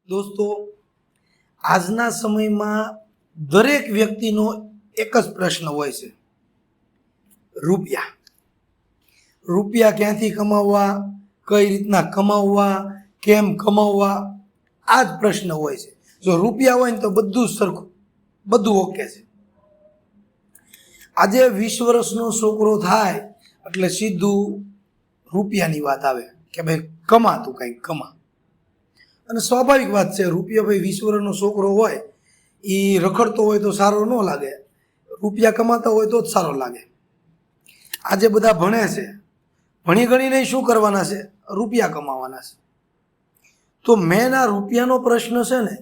દોસ્તો, આજના સમયમાં દરેક વ્યક્તિનો એક જ પ્રશ્ન હોય છે, રૂપિયા. રૂપિયા ક્યાંથી કમાવવા, કઈ રીતના કમાવવા, કેમ કમાવવા, આ જ પ્રશ્ન હોય છે. જો રૂપિયા હોય ને તો બધું સરખું, બધું ઓકે છે. આજે 20 વર્ષનો છોકરો થાય એટલે સીધું રૂપિયાની વાત આવે કે ભાઈ કમા, તું કંઈક કમા. અને સ્વાભાવિક વાત છે, રૂપિયા ભાઈ 20 વર્ષનો છોકરો હોય એ રખડતો હોય તો સારો ન લાગે, રૂપિયા કમાતા હોય તો જ સારો લાગે. આજે બધા ભણે છે, ભણી ગણીને શું કરવાના છે? રૂપિયા કમાવાના છે. તો મેન આ રૂપિયાનો પ્રશ્ન છે ને,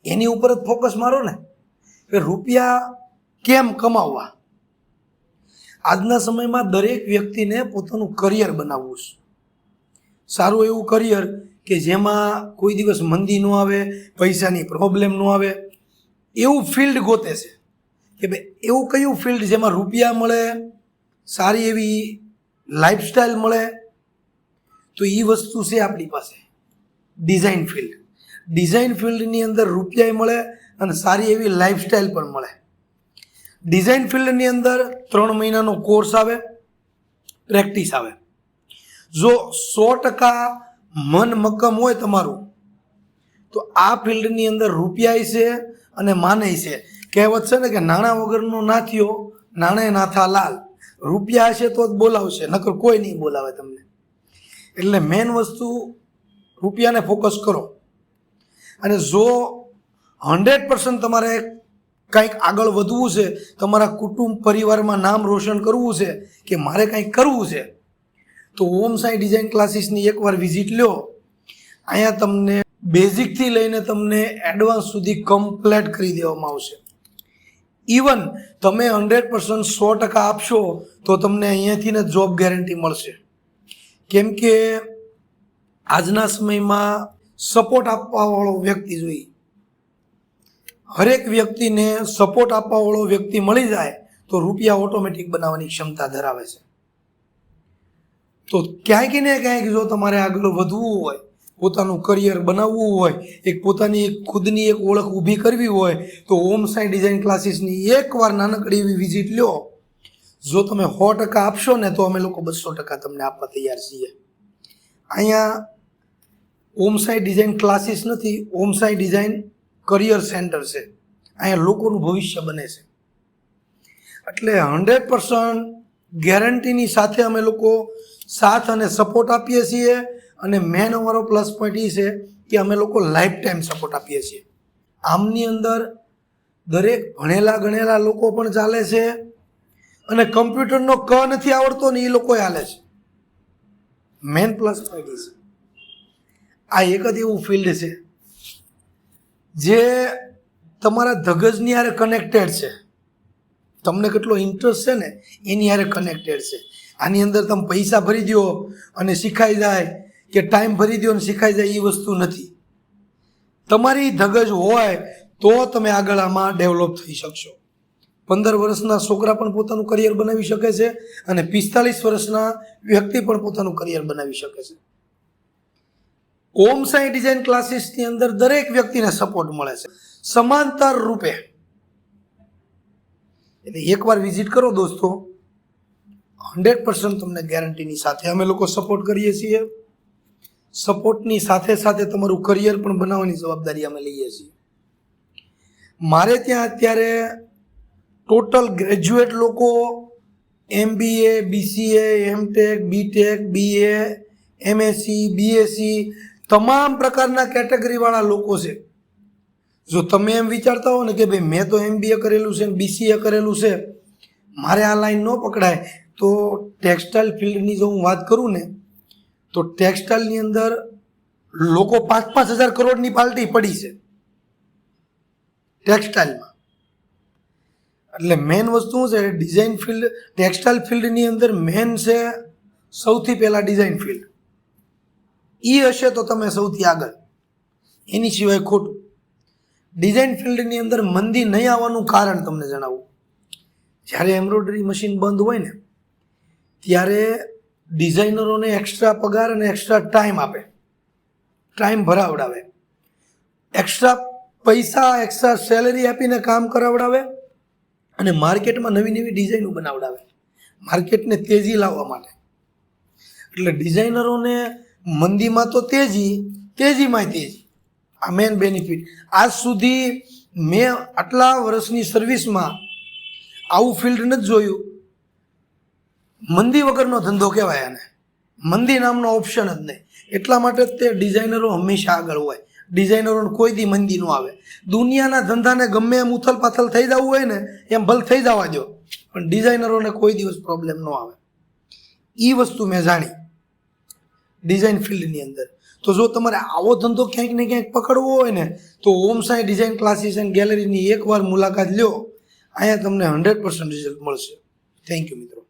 એની ઉપર જ ફોકસ મારો ને, કે રૂપિયા કેમ કમાવવા. આજના સમયમાં દરેક વ્યક્તિને પોતાનું કરિયર બનાવવું છે, સારું એવું કરિયર કે જેમાં કોઈ દિવસ મંદી ન આવે, પૈસાની પ્રોબ્લેમ ન આવે, એવું ફિલ્ડ ગોતે છે કે ભાઈ એવું કયું ફિલ્ડ જેમાં રૂપિયા મળે, સારી એવી લાઈફસ્ટાઈલ મળે. તો એ વસ્તુ છે આપણી પાસે ડિઝાઇન ફિલ્ડ. ડિઝાઇન ફિલ્ડની અંદર રૂપિયા મળે અને સારી એવી લાઈફસ્ટાઈલ પણ મળે. ડિઝાઇન ફિલ્ડની અંદર 3 મહિનાનો કોર્સ આવે, પ્રેક્ટિસ આવે. જો 100% મન મક્કમ હોય તમારું તો આ ફિલ્ડની અંદર રૂપિયા છે અને માને છે. કહેવત છે ને કે નાણાં વગરનો નાથિયો નાણે નાથા લાલ. રૂપિયા હશે તો જ બોલાવશે, નકર કોઈ નહીં બોલાવે તમને. એટલે મેન વસ્તુ રૂપિયાને ફોકસ કરો. અને જો 100% તમારે કંઈક આગળ વધવું છે, તમારા કુટુંબ પરિવારમાં નામ રોશન કરવું છે, કે મારે કંઈક કરવું છે, તો ઓમ સાઈ ડિઝાઇન ક્લાસીસની એકવાર વિઝિટ લ્યો. અહીંયા તમને બેઝિકથી લઈને તમને એડવાન્સ સુધી કમ્પ્લીટ કરી દેવામાં આવશે. ઇવન તમે 100% 100% આપશો તો તમને અહીંયાથી ને જોબ ગેરંટી મળશે. કેમ કે આજના સમયમાં સપોર્ટ આપવાવાળો વ્યક્તિ જોઈએ. હરેક વ્યક્તિને સપોર્ટ આપવાવાળો વ્યક્તિ મળી જાય તો રૂપિયા ઓટોમેટિક બનાવવાની ક્ષમતા ધરાવે છે. તો ક્યાંક ને ક્યાંક જો તમારે આગળ વધવું હોય, પોતાનું કરિયર બનાવવું હોય, એક પોતાની ખુદની એક ઓળખ ઊભી કરવી હોય, તો ઓમ સાઈ ડિઝાઇન ક્લાસીસની એકવાર નાનકડી એવી વિઝિટ લ્યો. જો તમે 100% આપશો ને તો અમે લોકો 200% તમને આપવા તૈયાર છીએ. અહીંયા ઓમ સાઈ ડિઝાઇન ક્લાસીસ નથી, ઓમ સાઈ ડિઝાઇન કરિયર સેન્ટર છે. અહીંયા લોકોનું ભવિષ્ય બને છે. એટલે 100% ગેરંટીની સાથે અમે લોકો સાથ અને સપોર્ટ આપીએ છીએ. અને મેન અમારો પ્લસ પોઈન્ટ એ છે કે અમે લોકો લાઈફ ટાઈમ સપોર્ટ આપીએ છીએ. આમની અંદર દરેક ભણેલા ગણેલા લોકો પણ ચાલે છે, અને કમ્પ્યુટરનો ક નથી આવડતો ને એ લોકો હાલે છે. મેન પ્લસ પોઈન્ટ એ છે. આ એક જ એવું ફિલ્ડ છે જે તમારા ધગજની હારે કનેક્ટેડ છે. તમને કેટલો ઇન્ટરેસ્ટ છે ને એની હારે કનેક્ટેડ છે. આની અંદર તમે પૈસા ભરી દો અને શીખાઈ જાય, કે ટાઈમ ભરી દો અને શીખાઈ જાય, એ વસ્તુ નથી. તમારી ધગજ હોય તો તમે આગળ આમાં ડેવલપ થઈ શકશો. 15 વર્ષના છોકરા પણ પોતાનું કરિયર બનાવી શકે છે, અને 45 વર્ષના વ્યક્તિ પણ પોતાનું કરિયર બનાવી શકે છે. ઓમ સાઈ ડિઝાઇન ક્લાસીસની અંદર દરેક વ્યક્તિને સપોર્ટ મળે છે સમાંતર રૂપે. એટલે એકવાર વિઝિટ કરો દોસ્તો, 100% તમને ગેરંટીની સાથે અમે લોકો સપોર્ટ કરીએ છીએ. સપોર્ટની સાથે સાથે તમારું કરિયર પણ બનાવવાની જવાબદારી અમે લઈએ છીએ. મારે ત્યાં અત્યારે ટોટલ ગ્રેજ્યુએટ લોકો, MBA, BCA, MTech, BTech, BA, MSc, BSc, તમામ પ્રકારના કેટેગરીવાળા લોકો છે. જો તમે એમ વિચારતા હો ને કે ભાઈ મેં તો MBA કરેલું છે ને BCA કરેલું છે, મારે આ લાઈન ન પકડાય, તો ટેક્સટાઇલ ફિલ્ડની જો હું વાત કરું ને, તો ટેક્સટાઇલની અંદર લોકો 5-5 હજાર કરોડની પાર્ટી પડી છે ટેક્સટાઇલમાં. એટલે મેન વસ્તુ શું છે, ડિઝાઇન ફિલ્ડ, ટેક્સટાઇલ ફિલ્ડની અંદર મેન છે સૌથી પહેલાં ડિઝાઇન ફિલ્ડ. એ હશે તો તમે સૌથી આગળ, એની સિવાય ખોટું. ડિઝાઇન ફિલ્ડની અંદર મંદી નહીં આવવાનું કારણ તમને જણાવું. જ્યારે એમ્બ્રોઇડરી મશીન બંધ હોય ને ત્યારે ડિઝાઇનરોને એક્સ્ટ્રા પગાર અને એક્સ્ટ્રા ટાઈમ આપે, ટાઈમ ભરાવડાવે. એક્સ્ટ્રા પૈસા એક્સ્ટ્રા સેલેરી આપીને કામ કરાવડાવે અને માર્કેટમાં નવી નવી ડિઝાઇનો બનાવડાવે માર્કેટને તેજી લાવવા માટે. એટલે ડિઝાઇનરોને મંદીમાં તો તેજીમાં તેજી, આ મેન બેનિફિટ. આજ સુધી મેં આટલા વર્ષની સર્વિસમાં આવું ફિલ્ડ નથી જોયું. મંદી વગરનો ધંધો કહેવાય આને, મંદી નામનો ઓપ્શન જ નહીં. એટલા માટે જ તે ડિઝાઇનરો હંમેશા આગળ હોય. ડિઝાઇનરોને કોઈ દી મંદી ન આવે. દુનિયાના ધંધાને ગમે એમ ઉથલ પાથલ થઈ જવું હોય ને એમ ભલે થઈ જવા દો, પણ ડિઝાઇનરોને કોઈ દિવસ પ્રોબ્લેમ ન આવે. એ વસ્તુ મેં જાણી ડિઝાઇન ફિલ્ડની અંદર. તો જો તમારે આવો ધંધો ક્યાંક ને ક્યાંક પકડવો હોય ને તો ઓમ સાઈ ડિઝાઇન ક્લાસીસ એન્ડ ગેલેરીની એકવાર મુલાકાત લ્યો. અહીંયા તમને 100% રિઝલ્ટ મળશે. થેન્ક યુ મિત્રો.